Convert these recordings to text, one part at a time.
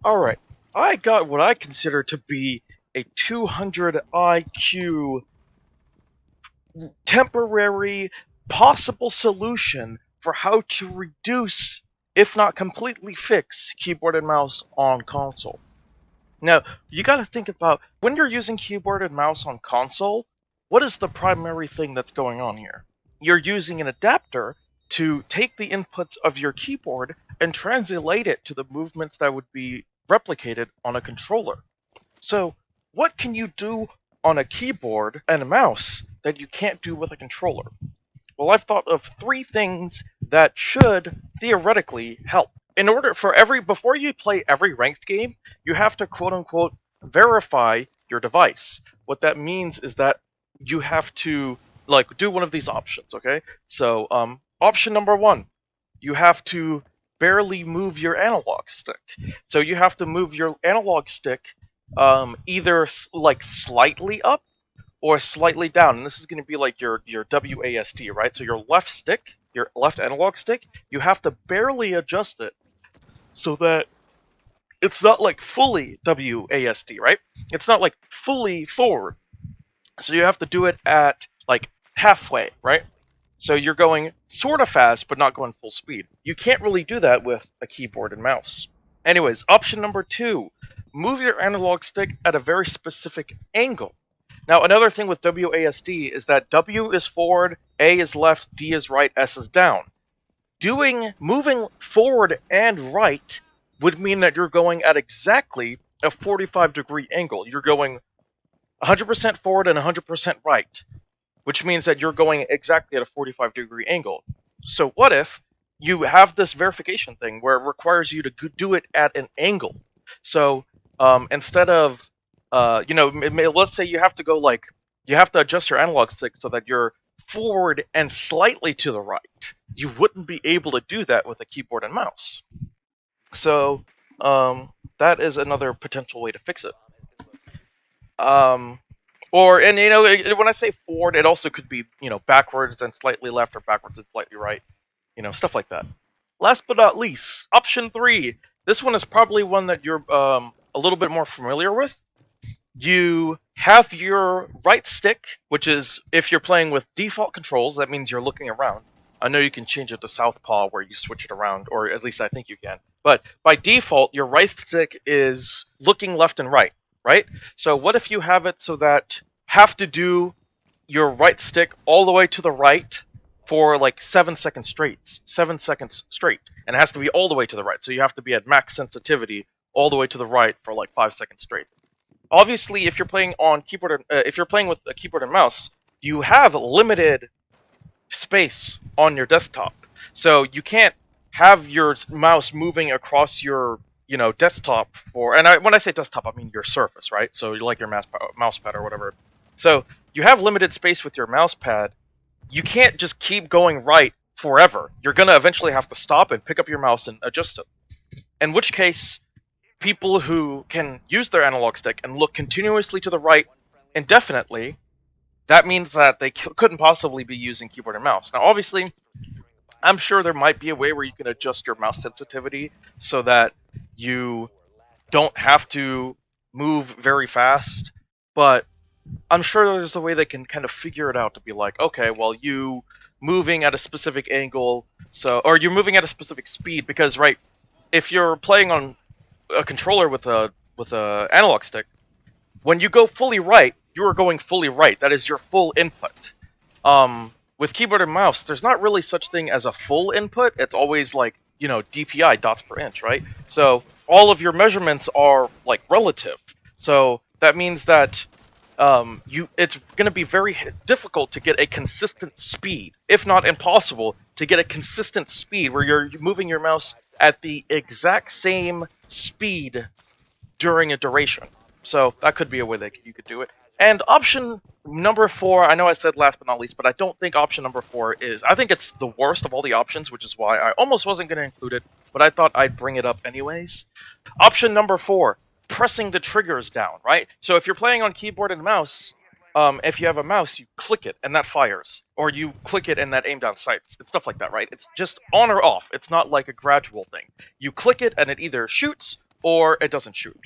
Alright, I got what I consider to be a 200 IQ temporary possible solution for how to reduce, if not completely fix, keyboard and mouse on console. Now, you gotta think about when you're using keyboard and mouse on console, what is the primary thing that's going on here? You're using an adapter to take the inputs of your keyboard and translate it to the movements that would be replicated on a controller. So, what can you do on a keyboard and a mouse that you can't do with a controller? Well, I've thought of three things that should theoretically help. In order for before you play every ranked game, you have to quote unquote verify your device. What that means is that you have to do one of these options, okay? So, option number one, you have to barely move your analog stick. So you have to move your analog stick either slightly up or slightly down. And this is going to be like your WASD, right? So your left stick, your left analog stick, you have to barely adjust it so that it's not like fully WASD, right? It's not like fully forward. So you have to do it at like halfway, right? So you're going sort of fast, but not going full speed. You can't really do that with a keyboard and mouse. Anyways, option number two, move your analog stick at a very specific angle. Now, another thing with WASD is that W is forward, A is left, D is right, S is down. Moving forward and right would mean that you're going at exactly a 45-degree angle. You're going 100% forward and 100% right, which means that you're going exactly at a 45-degree angle. So what if you have this verification thing where it requires you to do it at an angle? So instead of, let's say you have to you have to adjust your analog stick so that you're forward and slightly to the right. You wouldn't be able to do that with a keyboard and mouse. So that is another potential way to fix it. When I say forward, it also could be, backwards and slightly left or backwards and slightly right. Stuff like that. Last but not least, option three. This one is probably one that you're a little bit more familiar with. You have your right stick, which is, if you're playing with default controls, that means you're looking around. I know you can change it to southpaw where you switch it around, or at least I think you can. But by default, your right stick is looking left and right, right? So what if you have it so that have to do your right stick all the way to the right for like 7 seconds straight. 7 seconds straight. And it has to be all the way to the right. So you have to be at max sensitivity all the way to the right for like 5 seconds straight. Obviously, if you're playing on if you're playing with a keyboard and mouse, you have limited space on your desktop. So you can't have your mouse moving across your desktop when I say desktop, I mean your surface, right? So you like your mouse pad or whatever. So you have limited space with your mouse pad. You can't just keep going right forever. You're gonna eventually have to stop and pick up your mouse and adjust it. In which case, people who can use their analog stick and look continuously to the right indefinitely, that means that they couldn't possibly be using keyboard and mouse. Now, obviously, I'm sure there might be a way where you can adjust your mouse sensitivity so that you don't have to move very fast, but I'm sure there's a way they can kind of figure it out to be like, okay, well, you moving at a specific angle, or you're moving at a specific speed, because, right, if you're playing on a controller with a analog stick, when you go fully right, you are going fully right. That is your full input. With keyboard and mouse, there's not really such thing as a full input. It's always like, DPI, dots per inch, right? So all of your measurements are like relative. So that means that it's going to be very difficult to get a consistent speed, if not impossible, to get a consistent speed where you're moving your mouse at the exact same speed during a duration. So that could be a way that you could do it. And option number 4, I know I said last but not least, but I don't think option number 4 I think it's the worst of all the options, which is why I almost wasn't going to include it, but I thought I'd bring it up anyways. Option number 4, pressing the triggers down, right? So if you're playing on keyboard and mouse, if you have a mouse, you click it and that fires, or you click it and that aim down sights. It's stuff like that, right? It's just on or off. It's not like a gradual thing. You click it and it either shoots or it doesn't shoot.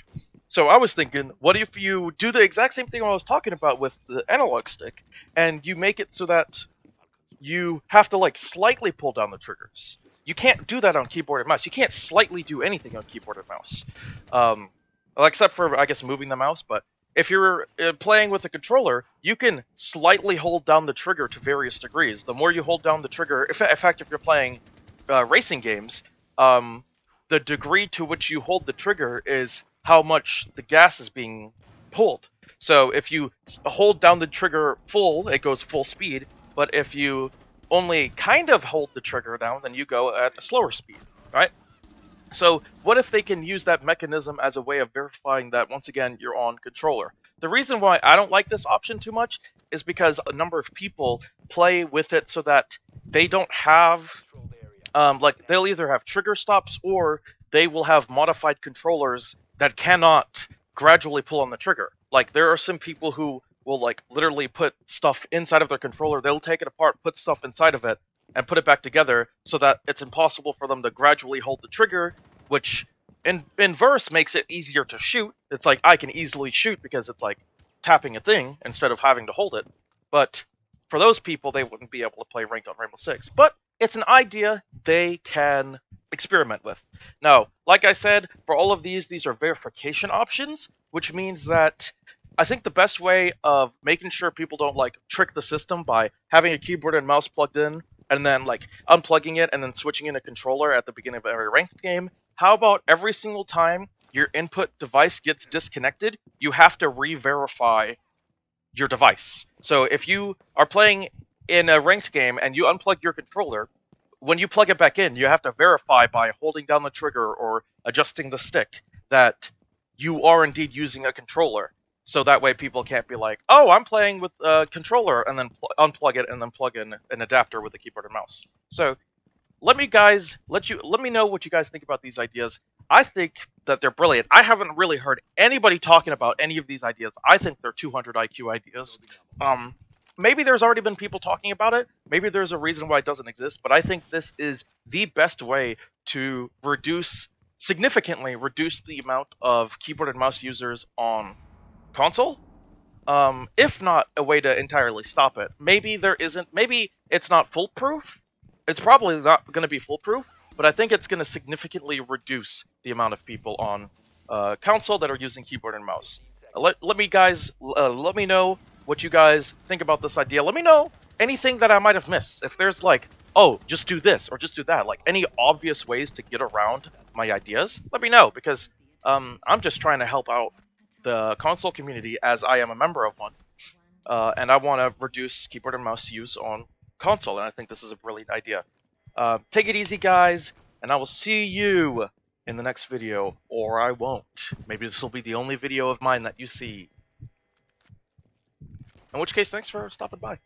So I was thinking, what if you do the exact same thing I was talking about with the analog stick, and you make it so that you have to like slightly pull down the triggers. You can't do that on keyboard and mouse. You can't slightly do anything on keyboard and mouse, um, well, except for I guess moving the mouse. But if you're playing with a controller, you can slightly hold down the trigger to various degrees. The more you hold down the trigger, in fact, if you're playing racing games, the degree to which you hold the trigger is how much the gas is being pulled. So if you hold down the trigger full, it goes full speed. But if you only kind of hold the trigger down, then you go at a slower speed, right? So what if they can use that mechanism as a way of verifying that, once again, you're on controller? The reason why I don't like this option too much is because a number of people play with it so that they don't have, like, they'll either have trigger stops or they will have modified controllers that cannot gradually pull on the trigger. Like, there are some people who will, like, literally put stuff inside of their controller. They'll take it apart, put stuff inside of it, and put it back together so that it's impossible for them to gradually hold the trigger, which in verse makes it easier to shoot. It's like I can easily shoot because it's like tapping a thing instead of having to hold it. But for those people, they wouldn't be able to play ranked on Rainbow Six. But it's an idea they can experiment with. Now, like I said, for all of these are verification options, which means that I think the best way of making sure people don't like trick the system by having a keyboard and mouse plugged in and then like unplugging it and then switching in a controller at the beginning of every ranked game. How about every single time your input device gets disconnected, you have to re-verify your device. So if you are playing in a ranked game and you unplug your controller, when you plug it back in, you have to verify by holding down the trigger or adjusting the stick that you are indeed using a controller. So that way people can't be like, oh, I'm playing with a controller, and then unplug it and then plug in an adapter with a keyboard and mouse. So let me know what you guys think about these ideas. I think that they're brilliant. I haven't really heard anybody talking about any of these ideas. I think they're 200 IQ ideas. Maybe there's already been people talking about it. Maybe there's a reason why it doesn't exist, but I think this is the best way to significantly reduce the amount of keyboard and mouse users on console. If not a way to entirely stop it. Maybe it's not foolproof. It's probably not going to be foolproof, but I think it's going to significantly reduce the amount of people on console that are using keyboard and mouse. Let me know what you guys think about this idea. Let me know anything that I might have missed. If there's like, oh, just do this or just do that, like any obvious ways to get around my ideas, let me know, because I'm just trying to help out the console community as I am a member of one, and I want to reduce keyboard and mouse use on console, and I think this is a brilliant idea. Take it easy, guys, and I will see you in the next video, or I won't. Maybe this will be the only video of mine that you see. In which case, thanks for stopping by.